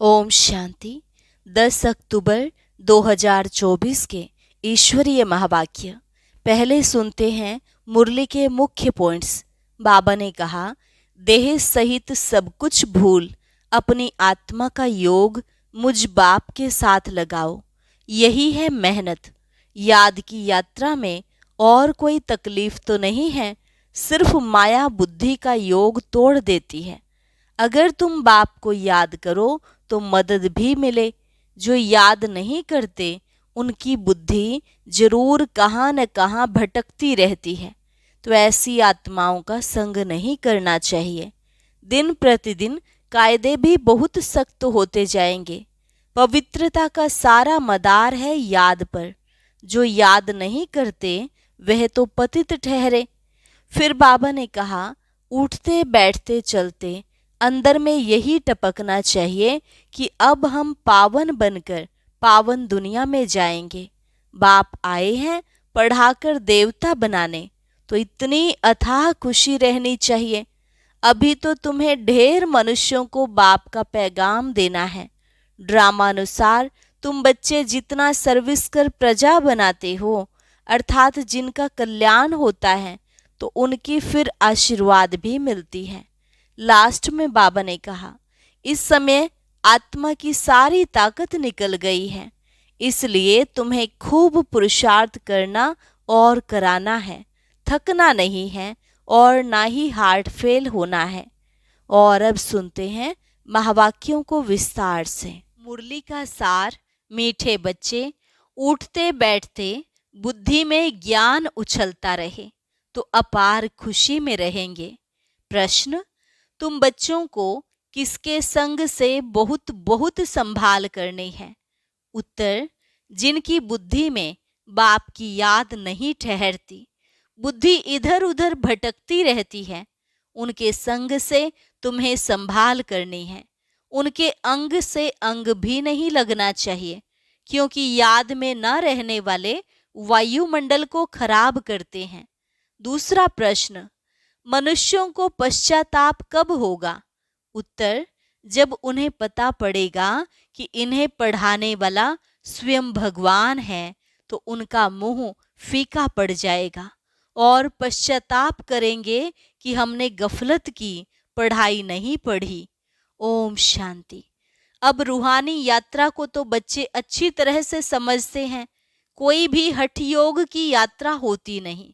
ओम शांति। 10 अक्टूबर 2024 के ईश्वरीय महावाक्य। पहले सुनते हैं मुरली के मुख्य पॉइंट्स। बाबा ने कहा, देह सहित सब कुछ भूल अपनी आत्मा का योग मुझ बाप के साथ लगाओ। यही है मेहनत। याद की यात्रा में और कोई तकलीफ तो नहीं है, सिर्फ माया बुद्धि का योग तोड़ देती है। अगर तुम बाप को याद करो तो मदद भी मिले। जो याद नहीं करते उनकी बुद्धि जरूर कहाँ न कहाँ भटकती रहती है, तो ऐसी आत्माओं का संग नहीं करना चाहिए। दिन प्रतिदिन कायदे भी बहुत सख्त होते जाएंगे। पवित्रता का सारा मदार है याद पर। जो याद नहीं करते वह तो पतित ठहरे। फिर बाबा ने कहा, उठते बैठते चलते अंदर में यही टपकना चाहिए कि अब हम पावन बनकर पावन दुनिया में जाएंगे। बाप आए हैं पढ़ाकर देवता बनाने, तो इतनी अथाह खुशी रहनी चाहिए। अभी तो तुम्हें ढेर मनुष्यों को बाप का पैगाम देना है। ड्रामानुसार तुम बच्चे जितना सर्विस कर प्रजा बनाते हो, अर्थात जिनका कल्याण होता है, तो उनकी फिर आशीर्वाद भी मिलती है। लास्ट में बाबा ने कहा, इस समय आत्मा की सारी ताकत निकल गई है, इसलिए तुम्हें खूब पुरुषार्थ करना और कराना है। थकना नहीं है और ना ही हार्ट फेल होना है। और अब सुनते हैं महावाक्यों को विस्तार से। मुरली का सार। मीठे बच्चे, उठते बैठते बुद्धि में ज्ञान उछलता रहे तो अपार खुशी में रहेंगे। प्रश्न, तुम बच्चों को किसके संग से बहुत बहुत संभाल करनी है? उत्तर, जिनकी बुद्धि में बाप की याद नहीं ठहरती, बुद्धि इधर उधर भटकती रहती है, उनके संग से तुम्हें संभाल करनी है। उनके अंग से अंग भी नहीं लगना चाहिए, क्योंकि याद में न रहने वाले वायुमंडल को खराब करते हैं। दूसरा प्रश्न, मनुष्यों को पश्चाताप कब होगा? उत्तर, जब उन्हें पता पड़ेगा कि इन्हें पढ़ाने वाला स्वयं भगवान है, तो उनका मुंह फीका पड़ जाएगा और पश्चाताप करेंगे कि हमने गफलत की, पढ़ाई नहीं पढ़ी। ओम शांति। अब रूहानी यात्रा को तो बच्चे अच्छी तरह से समझते हैं। कोई भी हठ योग की यात्रा होती नहीं।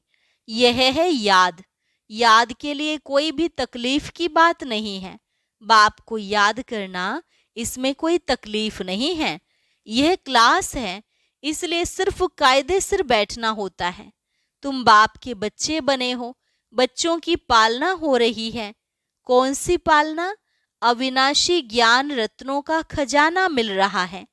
यह है याद। याद के लिए कोई भी तकलीफ की बात नहीं है। बाप को याद करना, इसमें कोई तकलीफ नहीं है। यह क्लास है, इसलिए सिर्फ कायदे सिर बैठना होता है। तुम बाप के बच्चे बने हो, बच्चों की पालना हो रही है। कौन सी पालना? अविनाशी ज्ञान रत्नों का खजाना मिल रहा है।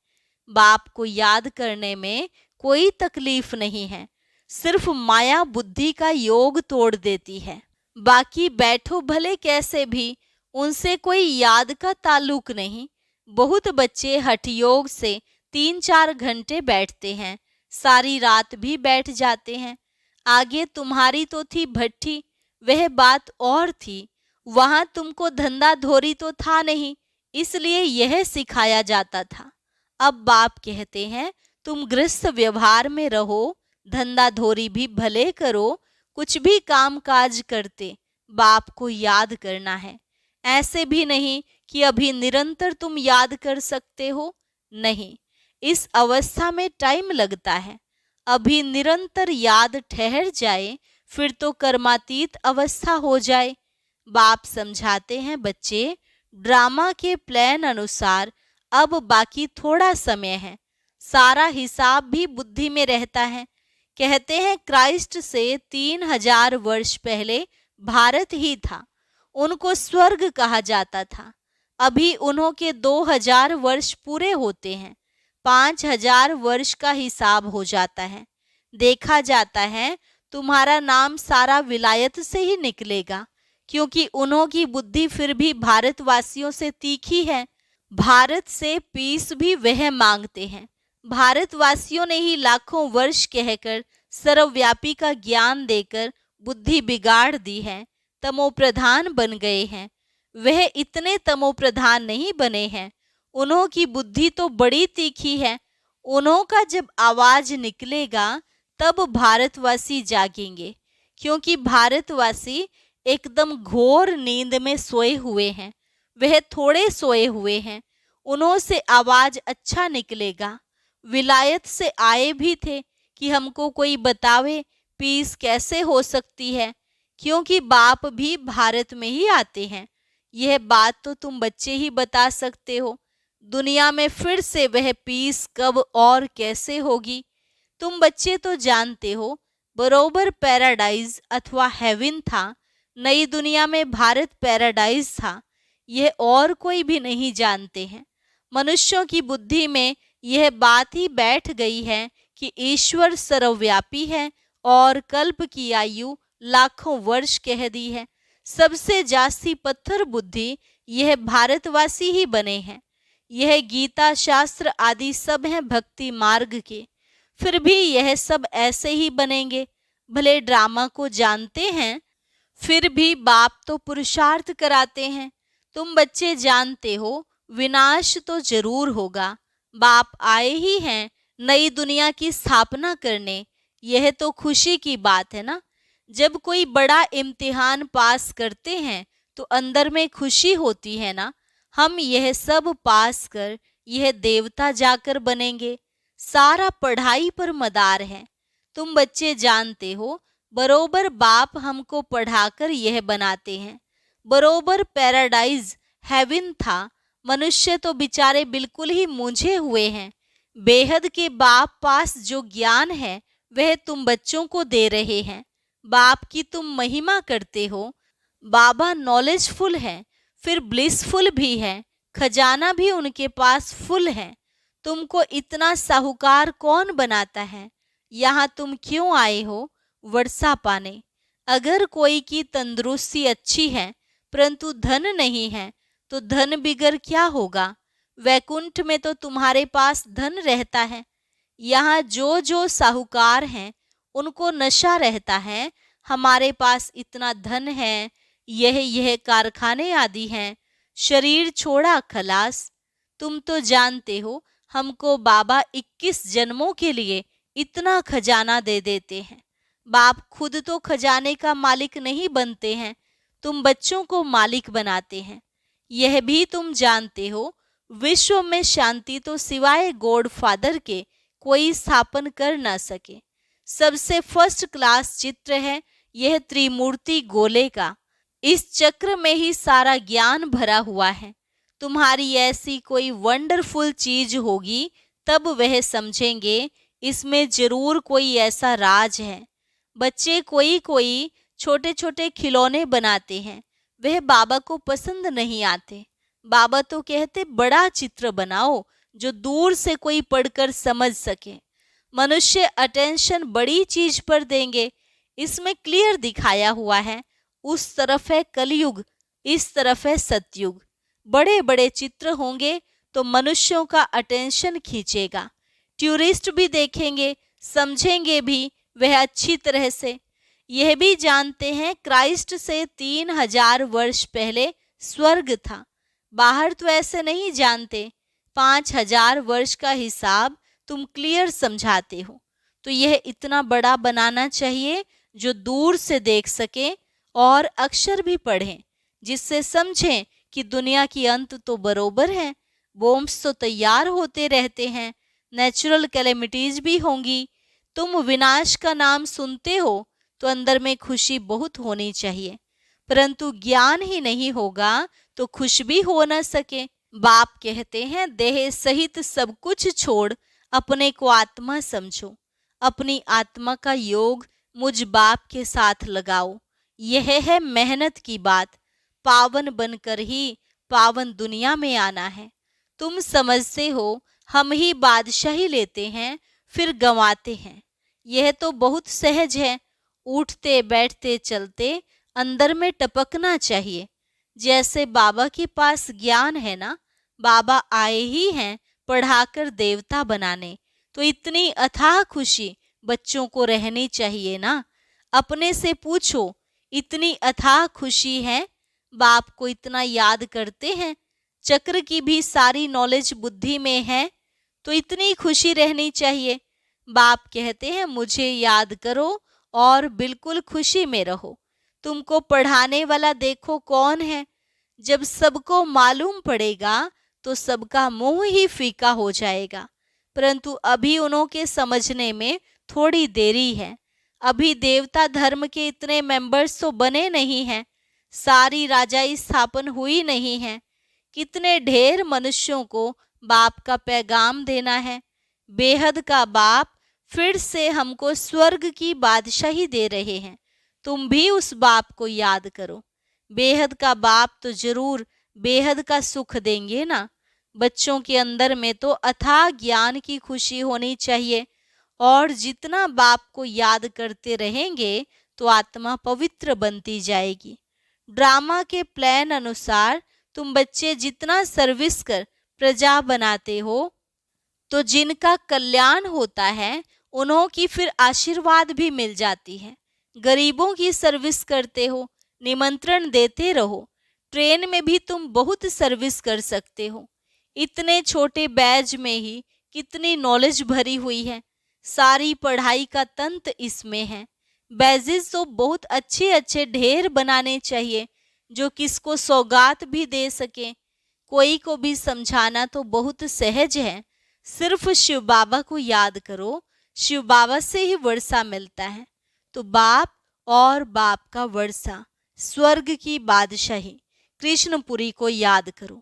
बाप को याद करने में कोई तकलीफ नहीं है, सिर्फ माया बुद्धि का योग तोड़ देती है। बाकी बैठो भले कैसे भी, उनसे कोई याद का ताल्लुक नहीं। बहुत बच्चे हठ योग से 3-4 घंटे बैठते हैं, सारी रात भी बैठ जाते हैं। आगे तुम्हारी तो थी भट्ठी, वह बात और थी। वहां तुमको धंधा धोरी तो था नहीं, इसलिए यह सिखाया जाता था। अब बाप कहते हैं, तुम गृहस्थ व्यवहार में रहो, धंधा धोरी भी भले करो, कुछ भी काम काज करते बाप को याद करना है। ऐसे भी नहीं कि अभी निरंतर तुम याद कर सकते हो, नहीं, इस अवस्था में टाइम लगता है। अभी निरंतर याद ठहर जाए, फिर तो कर्मातीत अवस्था हो जाए। बाप समझाते हैं, बच्चे, ड्रामा के प्लान अनुसार अब बाकी थोड़ा समय है। सारा हिसाब भी बुद्धि में रहता है। कहते हैं क्राइस्ट से 3000 वर्ष पहले भारत ही था, उनको स्वर्ग कहा जाता था। अभी उन्हों के 2000 वर्ष पूरे होते हैं, 5000 वर्ष का हिसाब हो जाता है। देखा जाता है तुम्हारा नाम सारा विलायत से ही निकलेगा, क्योंकि उन्हों की बुद्धि फिर भी भारतवासियों से तीखी है। भारत से पीस भी वह मांगते हैं। भारतवासियों ने ही लाखों वर्ष कहकर सर्वव्यापी का ज्ञान देकर बुद्धि बिगाड़ दी है, तमोप्रधान बन गए हैं। वह इतने तमोप्रधान नहीं बने हैं, उन्हों की बुद्धि तो बड़ी तीखी है। उन्हों का जब आवाज निकलेगा तब भारतवासी जागेंगे, क्योंकि भारतवासी एकदम घोर नींद में सोए हुए हैं। वह थोड़े सोए हुए हैं। उन्हों से आवाज अच्छा निकलेगा। विलायत से आए भी थे कि हमको कोई बतावे पीस कैसे हो सकती है, क्योंकि बाप भी भारत में ही आते हैं। यह बात तो तुम बच्चे ही बता सकते हो। दुनिया में फिर से वह पीस कब और कैसे होगी? तुम बच्चे तो जानते हो, बरोबर पैराडाइज अथवा हेवन था। नई दुनिया में भारत पैराडाइज था। यह और कोई भी नहीं जानते हैं। मनुष्यों की बुद्धि में यह बात ही बैठ गई है कि ईश्वर सर्वव्यापी है और कल्प की आयु लाखों वर्ष कह दी है। सबसे जास्ती पत्थर बुद्धि यह भारतवासी ही बने हैं। यह गीता शास्त्र आदि सब हैं भक्ति मार्ग के, फिर भी यह सब ऐसे ही बनेंगे। भले ड्रामा को जानते हैं, फिर भी बाप तो पुरुषार्थ कराते हैं। तुम बच्चे जानते हो विनाश तो जरूर होगा। बाप आए ही हैं नई दुनिया की स्थापना करने। यह तो खुशी की बात है ना। जब कोई बड़ा इम्तिहान पास करते हैं तो अंदर में खुशी होती है ना। हम यह सब पास कर यह देवता जाकर बनेंगे। सारा पढ़ाई पर मदार है। तुम बच्चे जानते हो, बरोबर बाप हमको पढ़ाकर यह बनाते हैं। बरोबर पैराडाइज हेवन था। मनुष्य तो बेचारे बिल्कुल ही मूंझे हुए हैं। बेहद के बाप पास जो ज्ञान है वह तुम बच्चों को दे रहे हैं। बाप की तुम महिमा करते हो। बाबा नॉलेजफुल है, फिर ब्लिसफुल भी है। खजाना भी उनके पास फुल है। तुमको इतना साहूकार कौन बनाता है? यहाँ तुम क्यों आए हो? वर्षा पाने। अगर कोई की तंदुरुस्ती अच्छी है परंतु धन नहीं है तो धन बिगर क्या होगा? वैकुंठ में तो तुम्हारे पास धन रहता है। यहाँ जो जो साहूकार हैं उनको नशा रहता है। हमारे पास इतना धन है, यह कारखाने आदि हैं, शरीर छोड़ा खलास। तुम तो जानते हो हमको बाबा 21 जन्मों के लिए इतना खजाना दे देते हैं। बाप खुद तो खजाने का मालिक नहीं बनते हैं, तुम बच्चों को मालिक बनाते हैं। यह भी तुम जानते हो, विश्व में शांति तो सिवाय गॉड फादर के कोई स्थापन कर ना सके। सबसे फर्स्ट क्लास चित्र है यह त्रिमूर्ति गोले का। इस चक्र में ही सारा ज्ञान भरा हुआ है। तुम्हारी ऐसी कोई वंडरफुल चीज होगी तब वह समझेंगे इसमें जरूर कोई ऐसा राज है। बच्चे कोई कोई छोटे छोटे खिलौने बनाते हैं, वह बाबा को पसंद नहीं आते। बाबा तो कहते बड़ा चित्र बनाओ जो दूर से कोई पढ़कर समझ सके। मनुष्य अटेंशन बड़ी चीज पर देंगे, इसमें क्लियर दिखाया हुआ है। उस तरफ है कलयुग, इस तरफ है सतयुग। बड़े बड़े चित्र होंगे तो मनुष्यों का अटेंशन खींचेगा। टूरिस्ट भी देखेंगे, समझेंगे भी वह अच्छी तरह से। यह भी जानते हैं क्राइस्ट से 3000 वर्ष पहले स्वर्ग था। बाहर तो ऐसे नहीं जानते। 5000 वर्ष का हिसाब तुम क्लियर समझाते हो, तो यह इतना बड़ा बनाना चाहिए जो दूर से देख सके और अक्षर भी पढ़ें, जिससे समझें कि दुनिया की अंत तो बरोबर है। बॉम्ब्स तो तैयार होते रहते हैं, नेचुरल कैलेमिटीज भी होंगी। तुम विनाश का नाम सुनते हो तो अंदर में खुशी बहुत होनी चाहिए, परंतु ज्ञान ही नहीं होगा तो खुश भी हो न सके। बाप कहते हैं देह सहित सब कुछ छोड़ अपने को आत्मा समझो। अपनी आत्मा का योग मुझ बाप के साथ लगाओ। यह है मेहनत की बात। पावन बनकर ही पावन दुनिया में आना है। तुम समझते हो हम ही बादशाही लेते हैं फिर गंवाते हैं। यह तो बहुत सहज है। उठते बैठते चलते अंदर में टपकना चाहिए। जैसे बाबा के पास ज्ञान है ना, बाबा आए ही हैं पढ़ाकर देवता बनाने, तो इतनी अथाह खुशी बच्चों को रहनी चाहिए ना। अपने से पूछो, इतनी अथाह खुशी है? बाप को इतना याद करते हैं? चक्र की भी सारी नॉलेज बुद्धि में है, तो इतनी खुशी रहनी चाहिए। बाप कहते हैं मुझे याद करो और बिल्कुल खुशी में रहो। तुमको पढ़ाने वाला देखो कौन है। जब सबको मालूम पड़ेगा तो सबका मुंह ही फीका हो जाएगा, परंतु अभी उन्होंने समझने में थोड़ी देरी है। अभी देवता धर्म के इतने मेंबर्स तो बने नहीं हैं, सारी राजाई स्थापन हुई नहीं है। कितने ढेर मनुष्यों को बाप का पैगाम देना है। बेहद का बाप फिर से हमको स्वर्ग की बादशाही दे रहे हैं। तुम भी उस बाप को याद करो। बेहद का बाप तो जरूर बेहद का सुख देंगे ना। बच्चों के अंदर में तो अथाह ज्ञान की खुशी होनी चाहिए, और जितना बाप को याद करते रहेंगे तो आत्मा पवित्र बनती जाएगी। ड्रामा के प्लान अनुसार तुम बच्चे जितना सर्विस कर प्रजा बनाते हो, तो जिनका कल्याण होता है उन्हों की फिर आशीर्वाद भी मिल जाती है। गरीबों की सर्विस करते हो, निमंत्रण देते रहो। ट्रेन में भी तुम बहुत सर्विस कर सकते हो। इतने छोटे बैज में ही कितनी नॉलेज भरी हुई है। सारी पढ़ाई का तंत्र इसमें है। बैजेस तो बहुत अच्छे अच्छे ढेर बनाने चाहिए, जो किसको सौगात भी दे सके। कोई को भी समझाना तो बहुत सहज है। सिर्फ शिव बाबा को याद करो, शिव बाबा से ही वर्षा मिलता है। तो बाप और बाप का वर्षा, स्वर्ग की बादशाही, कृष्णपुरी को याद करो।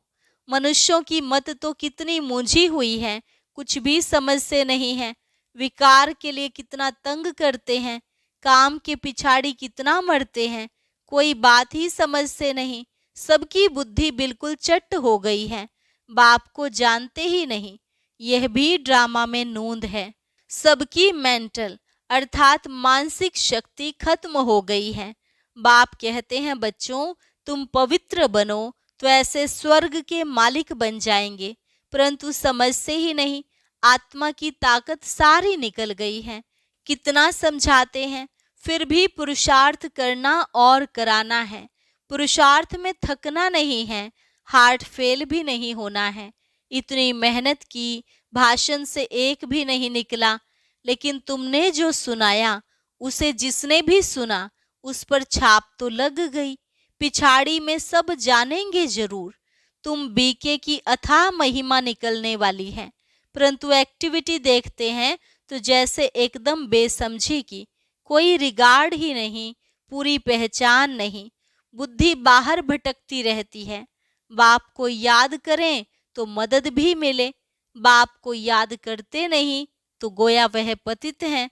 मनुष्यों की मत तो कितनी मूंझी हुई है, कुछ भी समझते नहीं है। विकार के लिए कितना तंग करते हैं, काम के पिछाड़ी कितना मरते हैं, कोई बात ही समझते नहीं। सबकी बुद्धि बिल्कुल चट हो गई है, बाप को जानते ही नहीं। यह भी ड्रामा में नूंद है। सबकी मेंटल अर्थात मानसिक शक्ति खत्म हो गई है। बाप कहते हैं बच्चों तुम पवित्र बनो तो ऐसे स्वर्ग के मालिक बन जाएंगे, परंतु समझते ही नहीं। आत्मा की ताकत सारी निकल गई है। कितना समझाते हैं, फिर भी पुरुषार्थ करना और कराना है। पुरुषार्थ में थकना नहीं है, हार्ट फेल भी नहीं होना है। इतनी मेहनत की, भाषण से एक भी नहीं निकला, लेकिन तुमने जो सुनाया उसे जिसने भी सुना उस पर छाप तो लग गई। पिछाड़ी में सब जानेंगे जरूर। तुम बीके की अथाह महिमा निकलने वाली है, परंतु एक्टिविटी देखते हैं तो जैसे एकदम बेसमझी की, कोई रिगार्ड ही नहीं, पूरी पहचान नहीं। बुद्धि बाहर भटकती रहती है। बाप को याद करें तो मदद भी मिले, बाप को याद करते नहीं तो गोया वह पतित हैं।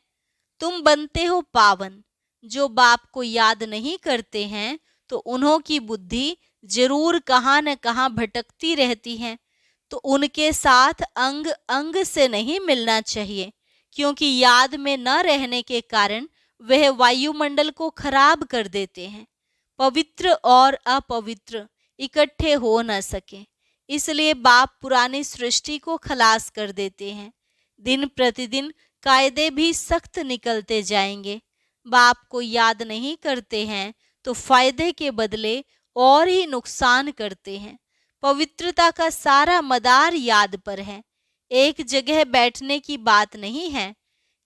तुम बनते हो पावन। जो बाप को याद नहीं करते हैं तो उन्हों की बुद्धि जरूर कहाँ न कहाँ भटकती रहती है। तो उनके साथ अंग अंग से नहीं मिलना चाहिए, क्योंकि याद में न रहने के कारण वह वायुमंडल को खराब कर देते हैं। पवित्र और अपवित्र इकट्ठे हो न सके, इसलिए बाप पुरानी सृष्टि को खलास कर देते हैं। दिन प्रतिदिन कायदे भी सख्त निकलते जाएंगे। बाप को याद नहीं करते हैं तो फायदे के बदले और ही नुकसान करते हैं। पवित्रता का सारा मदार याद पर है। एक जगह बैठने की बात नहीं है।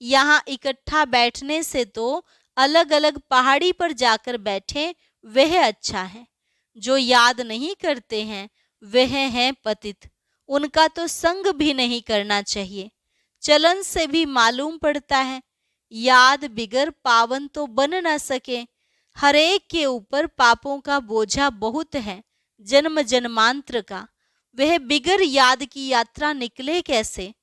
यहाँ इकट्ठा बैठने से तो अलग अलग पहाड़ी पर जाकर बैठे वह अच्छा है। जो याद नहीं करते हैं वह हैं पतित। उनका तो संग भी नहीं करना चाहिए। चलन से भी मालूम पड़ता है, याद बिगर पावन तो बन न सके। हर एक के ऊपर पापों का बोझा बहुत है, जन्म जन्मांतर का। वह बिगर याद की यात्रा निकले कैसे?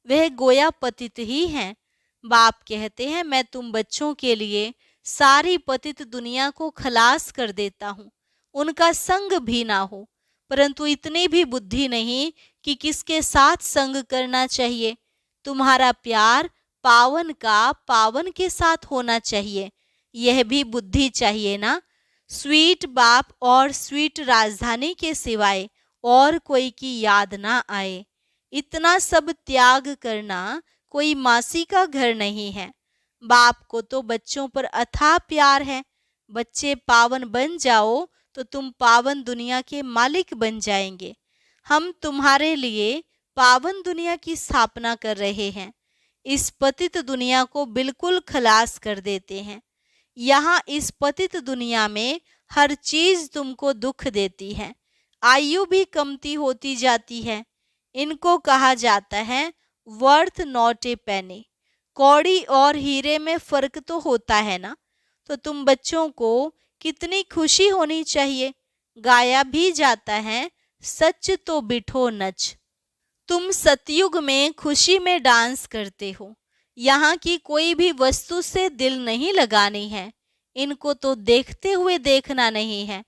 वह गोया पतित ही हैं। बाप कहते हैं मैं तुम बच्चों के लिए सारी पतित दुनिया को खलास कर देता हूँ, उनका संग भी ना हो। परंतु इतनी भी बुद्धि नहीं कि किसके साथ संग करना चाहिए। तुम्हारा प्यार पावन का पावन के साथ होना चाहिए, यह भी बुद्धि चाहिए ना। स्वीट बाप और स्वीट राजधानी के सिवाय और कोई की याद ना आए। इतना सब त्याग करना कोई मासी का घर नहीं है। बाप को तो बच्चों पर अथाह प्यार है। बच्चे पावन बन जाओ तो तुम पावन दुनिया के मालिक बन जाएंगे। हम तुम्हारे लिए पावन दुनिया की स्थापना कर रहे हैं। इस पतित दुनिया को बिल्कुल खलास कर देते हैं। यहाँ इस पतित दुनिया में हर चीज तुमको दुख देती है। आयु भी कमती होती जाती है। इनको कहा जाता है वर्थ नॉट ए पेनी। कौड़ी और हीरे में फर्क तो होता है ना। तो तुम बच्चों को कितनी खुशी होनी चाहिए। गाया भी जाता है सच तो बिठो नच। तुम सतयुग में खुशी में डांस करते हो। यहाँ की कोई भी वस्तु से दिल नहीं लगानी है। इनको तो देखते हुए देखना नहीं है।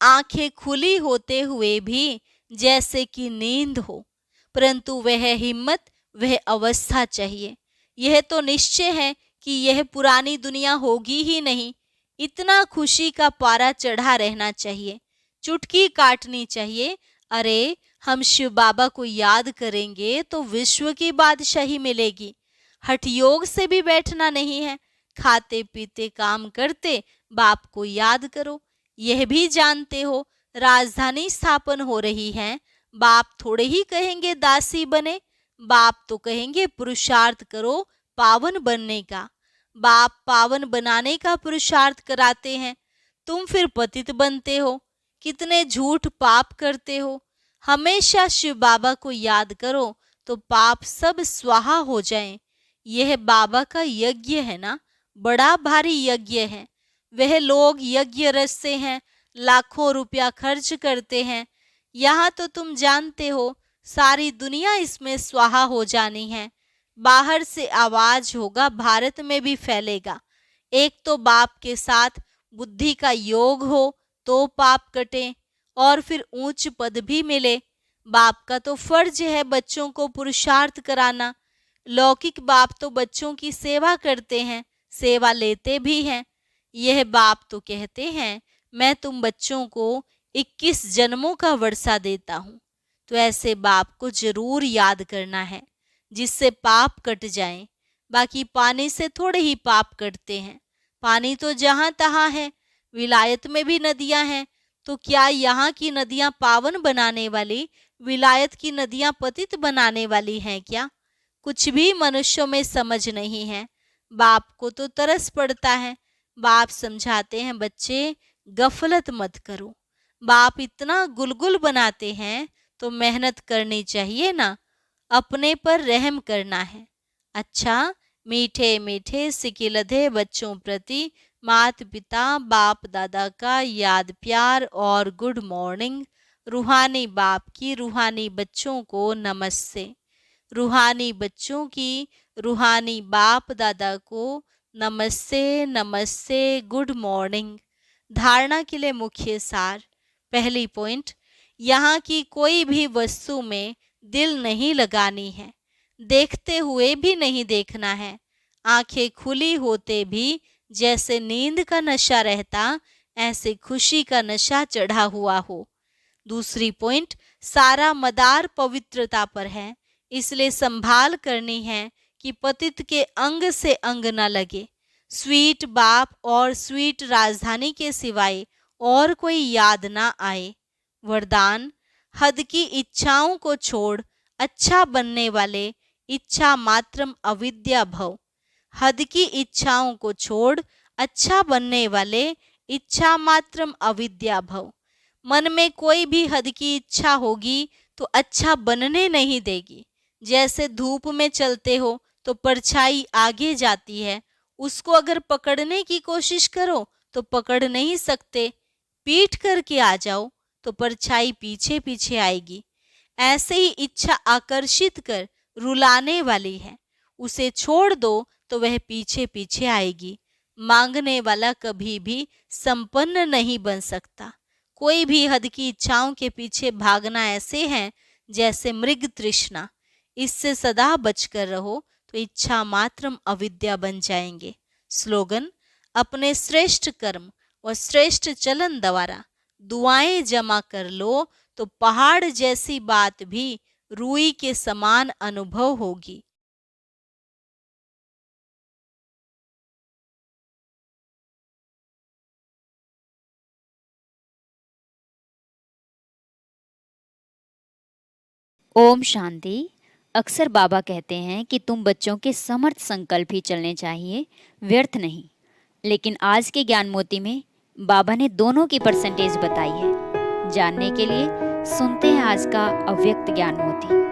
आंखें खुली होते हुए भी जैसे कि नींद हो। परंतु वह हिम्मत, वह अवस्था चाहिए। यह तो निश्चय है कि यह पुरानी दुनिया होगी ही नहीं। इतना खुशी का पारा चढ़ा रहना चाहिए। चुटकी काटनी चाहिए। अरे, हम शिव बाबा को याद करेंगे तो विश्व की बादशाही मिलेगी। हठ योग से भी बैठना नहीं है। खाते पीते काम करते बाप को याद करो। यह भी जानते हो राजधानी स्थापन हो रही है। बाप थोड़े ही कहेंगे दासी बने। बाप तो कहेंगे पुरुषार्थ करो पावन बनने का। बाप पावन बनाने का पुरुषार्थ कराते हैं। तुम फिर पतित बनते हो। कितने झूठ पाप करते हो। हमेशा शिव बाबा को याद करो तो पाप सब स्वाहा हो जाएं। यह बाबा का यज्ञ है ना, बड़ा भारी यज्ञ है। वह लोग यज्ञ रस से हैं, लाखों रुपया खर्च करते हैं। यहाँ तो तुम जानते हो सारी दुनिया इसमें स्वाहा हो जानी है। बाहर से आवाज होगा, भारत में भी फैलेगा। एक तो बाप के साथ बुद्धि का योग हो तो पाप कटे और फिर ऊंच पद भी मिले। बाप का तो फर्ज है बच्चों को पुरुषार्थ कराना। लौकिक बाप तो बच्चों की सेवा करते हैं, सेवा लेते भी हैं। यह बाप तो कहते हैं मैं तुम बच्चों को 21 जन्मों का वर्षा देता हूँ। तो ऐसे बाप को जरूर याद करना है जिससे पाप कट जाएं। बाकी पानी से थोड़े ही पाप कटते हैं। पानी तो जहां तहां है। विलायत में भी नदियां हैं। तो क्या यहाँ की नदियां पावन बनाने वाली, विलायत की नदियां पतित बनाने वाली हैं क्या? कुछ भी मनुष्यों में समझ नहीं है। बाप को तो तरस पड़ता है। बाप समझाते हैं बच्चे गफलत मत करो। बाप इतना गुलगुल बनाते हैं तो मेहनत करनी चाहिए ना। अपने पर रहम करना है। अच्छा, मीठे मीठे सिकिलधे बच्चों प्रति माता पिता बाप दादा का याद प्यार और गुड मॉर्निंग। रूहानी बाप की रूहानी बच्चों को नमस्ते। रूहानी बच्चों की रूहानी बाप दादा को नमस्ते नमस्ते, गुड मॉर्निंग। धारणा के लिए मुख्य सार। पहली पॉइंट, यहाँ की कोई भी वस्तु में दिल नहीं लगानी है। देखते हुए भी नहीं देखना है। आंखें खुली होते भी जैसे नींद का नशा रहता, ऐसे खुशी का नशा चढ़ा हुआ हो। दूसरी पॉइंट, सारा मदार पवित्रता पर है, इसलिए संभाल करनी है कि पतित के अंग से अंग न लगे। स्वीट बाप और स्वीट राजधानी के सिवाय और कोई याद ना आए। वरदान, हद की इच्छाओं को छोड़ अच्छा बनने वाले इच्छा मात्रम अविद्या भव। हद की इच्छाओं को छोड़ अच्छा बनने वाले इच्छा मात्रम अविद्या भव। मन में कोई भी हद की इच्छा होगी तो अच्छा बनने नहीं देगी। जैसे धूप में चलते हो तो परछाई आगे जाती है, उसको अगर पकड़ने की कोशिश करो तो पकड़ नहीं सकते। पीट करके आ जाओ तो परछाई पीछे पीछे आएगी। ऐसे ही इच्छा आकर्षित कर रुलाने वाली है, उसे छोड़ दो तो वह पीछे पीछे आएगी। मांगने वाला कभी भी संपन्न नहीं बन सकता। कोई भी हद की इच्छाओं के पीछे भागना ऐसे है जैसे मृग तृष्णा। इससे सदा बचकर रहो तो इच्छा मात्रम अविद्या बन जाएंगे। स्लोगन, अपने श्रेष्ठ कर्म और श्रेष्ठ चलन द्वारा दुआएं जमा कर लो तो पहाड़ जैसी बात भी रूई के समान अनुभव होगी। ओम शांति। अक्सर बाबा कहते हैं कि तुम बच्चों के समर्थ संकल्प ही चलने चाहिए, व्यर्थ नहीं। लेकिन आज के ज्ञान मोती में बाबा ने दोनों की परसेंटेज बताई है। जानने के लिए सुनते हैं आज का अव्यक्त ज्ञान मोती।